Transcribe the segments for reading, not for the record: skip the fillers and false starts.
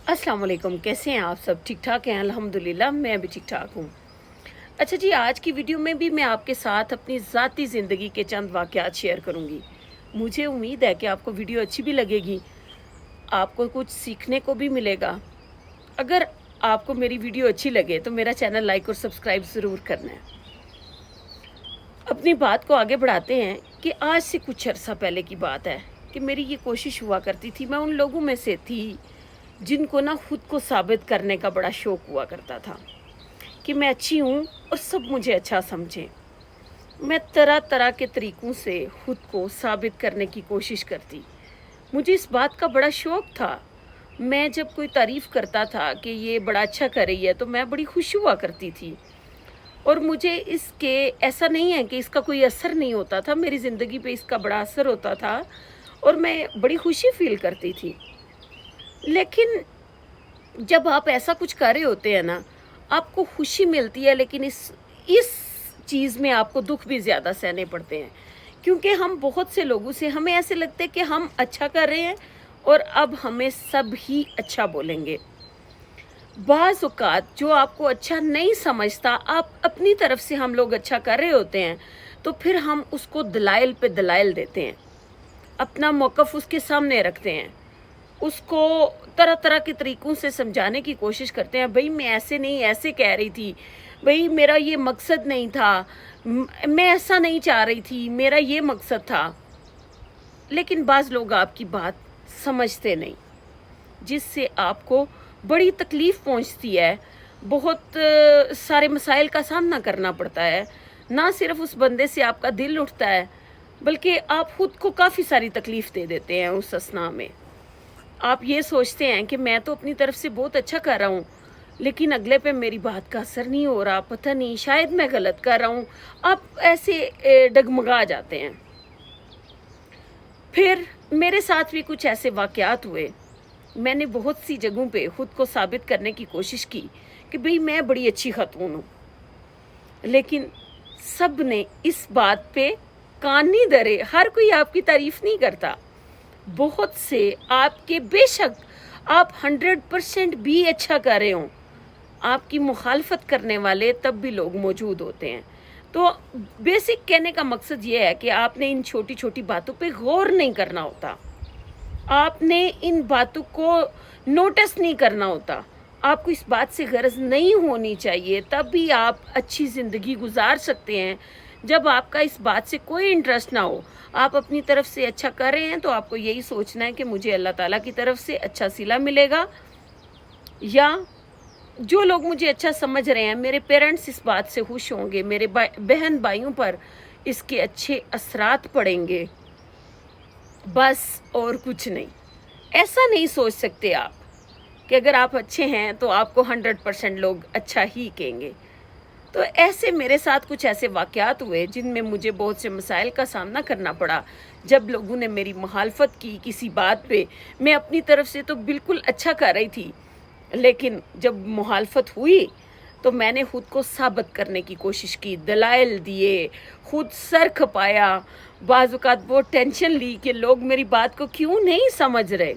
अस्सलाम वालेकुम। कैसे हैं आप सब? ठीक ठाक हैं? अल्हम्दुलिल्लाह मैं भी ठीक ठाक हूँ। अच्छा जी, आज की वीडियो में भी मैं आपके साथ अपनी ज़ाती ज़िंदगी के चंद वाक़यात शेयर करूँगी। मुझे उम्मीद है कि आपको वीडियो अच्छी भी लगेगी, आपको कुछ सीखने को भी मिलेगा। अगर आपको मेरी वीडियो अच्छी लगे तो मेरा चैनल लाइक और सब्सक्राइब ज़रूर करना है। अपनी बात को आगे बढ़ाते हैं कि आज से कुछ अरसा पहले की बात है कि मेरी ये कोशिश हुआ करती थी, मैं उन लोगों में से थी जिनको ना खुद को साबित करने का बड़ा शौक हुआ करता था कि मैं अच्छी हूँ और सब मुझे अच्छा समझें। मैं तरह तरह के तरीक़ों से खुद को साबित करने की कोशिश करती। मुझे इस बात का बड़ा शौक था। मैं जब कोई तारीफ़ करता था कि ये बड़ा अच्छा कर रही है तो मैं बड़ी खुश हुआ करती थी। और मुझे इसके ऐसा नहीं है कि इसका कोई असर नहीं होता था, मेरी ज़िंदगी पे इसका बड़ा असर होता था और मैं बड़ी खुशी फ़ील करती थी। लेकिन जब आप ऐसा कुछ कर रहे होते हैं ना, आपको खुशी मिलती है, लेकिन इस चीज़ में आपको दुख भी ज़्यादा सहने पड़ते हैं। क्योंकि हम बहुत से लोगों से हमें ऐसे लगता है कि हम अच्छा कर रहे हैं और अब हमें सब ही अच्छा बोलेंगे। बाज़ औक़ात जो आपको अच्छा नहीं समझता, आप अपनी तरफ से हम लोग अच्छा कर रहे होते हैं, तो फिर हम उसको दलाइल पे दलाइल देते हैं, अपना मौक़िफ़ उसके सामने रखते हैं, उसको तरह-तरह के तरीक़ों से समझाने की कोशिश करते हैं। भई मैं ऐसे नहीं, ऐसे कह रही थी, भई मेरा ये मकसद नहीं था, मैं ऐसा नहीं चाह रही थी, मेरा ये मकसद था। लेकिन बाज़ लोग आपकी बात समझते नहीं, जिससे आपको बड़ी तकलीफ़ पहुंचती है, बहुत सारे मसाइल का सामना करना पड़ता है। ना सिर्फ़ उस बंदे से आपका दिल उठता है, बल्कि आप खुद को काफ़ी सारी तकलीफ़ दे देते हैं उस असना में। आप ये सोचते हैं कि मैं तो अपनी तरफ से बहुत अच्छा कर रहा हूँ, लेकिन अगले पे मेरी बात का असर नहीं हो रहा, पता नहीं शायद मैं गलत कर रहा हूँ। आप ऐसे डगमगा जाते हैं। फिर मेरे साथ भी कुछ ऐसे वाक़यात हुए। मैंने बहुत सी जगहों पे खुद को साबित करने की कोशिश की कि भई मैं बड़ी अच्छी ख़ातून हूँ। लेकिन सब ने इस बात पे कान नहीं धरे, हर कोई आपकी तारीफ़ नहीं करता। बहुत से आपके बेशक आप 100% भी अच्छा कर रहे हों, आपकी मुखालफत करने वाले तब भी लोग मौजूद होते हैं। तो बेसिक कहने का मकसद ये है कि आपने इन छोटी-छोटी बातों पे गौर नहीं करना होता। आपने इन बातों को नोटिस नहीं करना होता। आपको इस बात से ग़रज़ नहीं होनी चाहिए, तब भी आप अच्छी ज़िंदगी गुज़ार सकते हैं। जब आपका इस बात से कोई इंटरेस्ट ना हो, आप अपनी तरफ से अच्छा कर रहे हैं, तो आपको यही सोचना है कि मुझे अल्लाह ताला की तरफ से अच्छा सिला मिलेगा, या जो लोग मुझे अच्छा समझ रहे हैं, मेरे पेरेंट्स इस बात से खुश होंगे, मेरे बहन भाइयों पर इसके अच्छे असरात पड़ेंगे, बस और कुछ नहीं। ऐसा नहीं सोच सकते आप कि अगर आप अच्छे हैं तो आपको 100% लोग अच्छा ही कहेंगे। तो ऐसे मेरे साथ कुछ ऐसे वाक़यात हुए जिनमें मुझे बहुत से मसाइल का सामना करना पड़ा। जब लोगों ने मेरी मुखालफत की किसी बात पे, मैं अपनी तरफ से तो बिल्कुल अच्छा कर रही थी, लेकिन जब मुखालफत हुई तो मैंने खुद को साबित करने की कोशिश की, दलाइल दिए, खुद सर खपाया, बाज़ औक़ात बहुत टेंशन ली कि लोग मेरी बात को क्यों नहीं समझ रहे।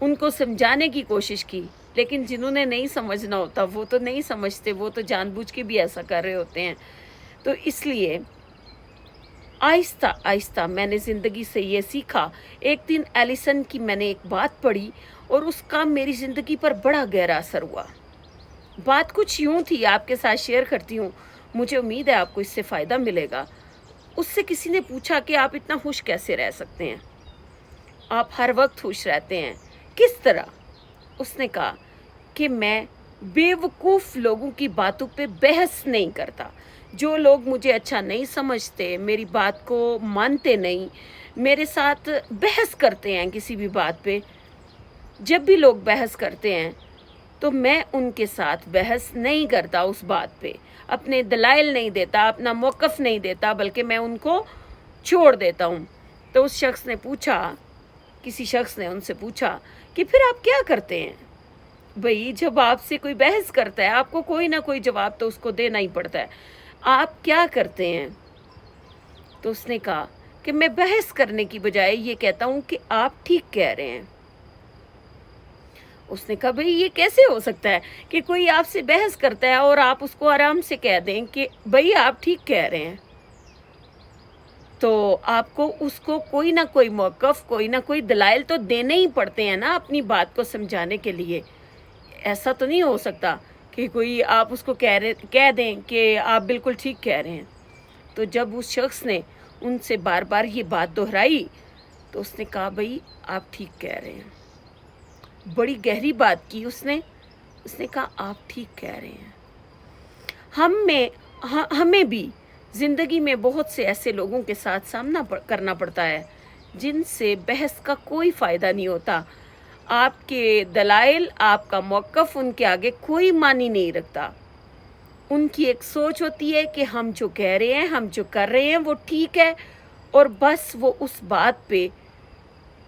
उनको समझाने की कोशिश की, लेकिन जिन्होंने नहीं समझना होता वो तो नहीं समझते, वो तो जानबूझ के भी ऐसा कर रहे होते हैं। तो इसलिए आहिस्ता आहिस्ता मैंने ज़िंदगी से ये सीखा। एक दिन एलिसन की मैंने एक बात पढ़ी और उसका मेरी ज़िंदगी पर बड़ा गहरा असर हुआ। बात कुछ यूँ थी, आपके साथ शेयर करती हूँ, मुझे उम्मीद है आपको इससे फ़ायदा मिलेगा। उससे किसी ने पूछा कि आप इतना खुश कैसे रह सकते हैं, आप हर वक्त खुश रहते हैं, किस तरह? उसने कहा कि मैं बेवकूफ़ लोगों की बातों पे बहस नहीं करता। जो लोग मुझे अच्छा नहीं समझते, मेरी बात को मानते नहीं, मेरे साथ बहस करते हैं किसी भी बात पे, जब भी लोग बहस करते हैं तो मैं उनके साथ बहस नहीं करता उस बात पे, अपने दलाइल नहीं देता, अपना मौक़िफ़ नहीं देता, बल्कि मैं उनको छोड़ देता हूँ। तो उस शख्स ने पूछा, किसी शख्स ने उनसे पूछा कि फिर आप क्या करते हैं? भई जब आपसे कोई बहस करता है, आपको कोई ना कोई जवाब तो उसको देना ही पड़ता है। आप क्या करते हैं? तो उसने कहा कि मैं बहस करने की बजाय ये कहता हूँ कि आप ठीक कह रहे हैं। اس نے کہا بھئی یہ کیسے ہو سکتا ہے کہ کوئی آپ سے بحث کرتا ہے اور آپ اس کو آرام سے کہہ دیں کہ بھئی آپ ٹھیک کہہ رہے ہیں، تو آپ کو اس کو کوئی نہ کوئی موقف، کوئی نہ کوئی دلائل تو دینے ہی پڑتے ہیں نا اپنی بات کو سمجھانے کے لیے۔ ایسا تو نہیں ہو سکتا کہ کوئی آپ اس کو کہہ دیں کہ آپ بالکل ٹھیک کہہ رہے ہیں۔ تو جب اس شخص نے ان سے بار بار یہ بات دہرائی تو اس نے کہا بھئی آپ ٹھیک کہہ رہے ہیں، بڑی گہری بات کی اس نے کہا آپ ٹھیک کہہ رہے ہیں۔ ہمیں بھی زندگی میں بہت سے ایسے لوگوں کے ساتھ سامنا کرنا پڑتا ہے جن سے بحث کا کوئی فائدہ نہیں ہوتا، آپ کے دلائل، آپ کا موقف ان کے آگے کوئی معنی نہیں رکھتا۔ ان کی ایک سوچ ہوتی ہے کہ ہم جو کہہ رہے ہیں، ہم جو کر رہے ہیں وہ ٹھیک ہے، اور بس وہ اس بات پہ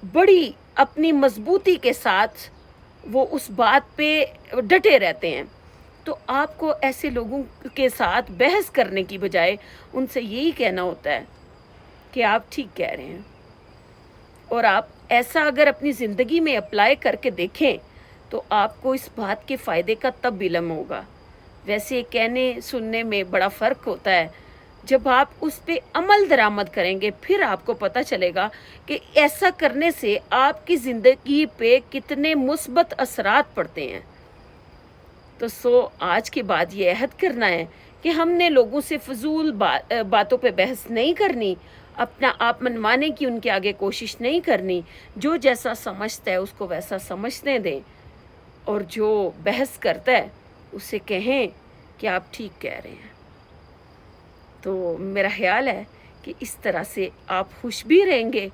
بڑی اپنی مضبوطی کے ساتھ وہ اس بات پہ ڈٹے رہتے ہیں۔ تو آپ کو ایسے لوگوں کے ساتھ بحث کرنے کی بجائے ان سے یہی کہنا ہوتا ہے کہ آپ ٹھیک کہہ رہے ہیں، اور آپ ایسا اگر اپنی زندگی میں اپلائی کر کے دیکھیں تو آپ کو اس بات کے فائدے کا تب علم ہوگا۔ ویسے کہنے سننے میں بڑا فرق ہوتا ہے، جب آپ اس پہ عمل درآمد کریں گے پھر آپ کو پتہ چلے گا کہ ایسا کرنے سے آپ کی زندگی پہ کتنے مثبت اثرات پڑتے ہیں۔ تو آج کے بعد یہ عہد کرنا ہے کہ ہم نے لوگوں سے فضول باتوں پہ بحث نہیں کرنی، اپنا آپ منوانے کی ان کے آگے کوشش نہیں کرنی، جو جیسا سمجھتا ہے اس کو ویسا سمجھنے دیں، اور جو بحث کرتا ہے اسے کہیں کہ آپ ٹھیک کہہ رہے ہیں۔ تو میرا خیال ہے کہ اس طرح سے آپ خوش بھی رہیں گے،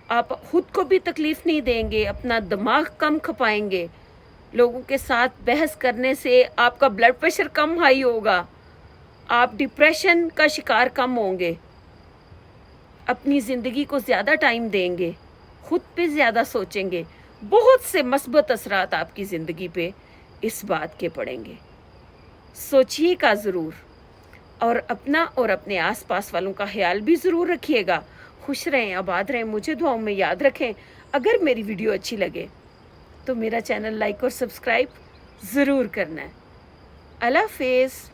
آپ خود کو بھی تکلیف نہیں دیں گے، اپنا دماغ کم کھپائیں گے، لوگوں کے ساتھ بحث کرنے سے آپ کا بلڈ پریشر کم ہائی ہوگا، آپ ڈپریشن کا شکار کم ہوں گے، اپنی زندگی کو زیادہ ٹائم دیں گے، خود پہ زیادہ سوچیں گے، بہت سے مثبت اثرات آپ کی زندگی پہ اس بات کے پڑیں گے۔ سوچیے گا ضرور، اور اپنا اور اپنے آس پاس والوں کا خیال بھی ضرور رکھیے گا۔ خوش رہیں، آباد رہیں، مجھے دعاؤں میں یاد رکھیں۔ اگر میری ویڈیو اچھی لگے تو میرا چینل لائک اور سبسکرائب ضرور کرنا ہے۔ اللہ حافظ۔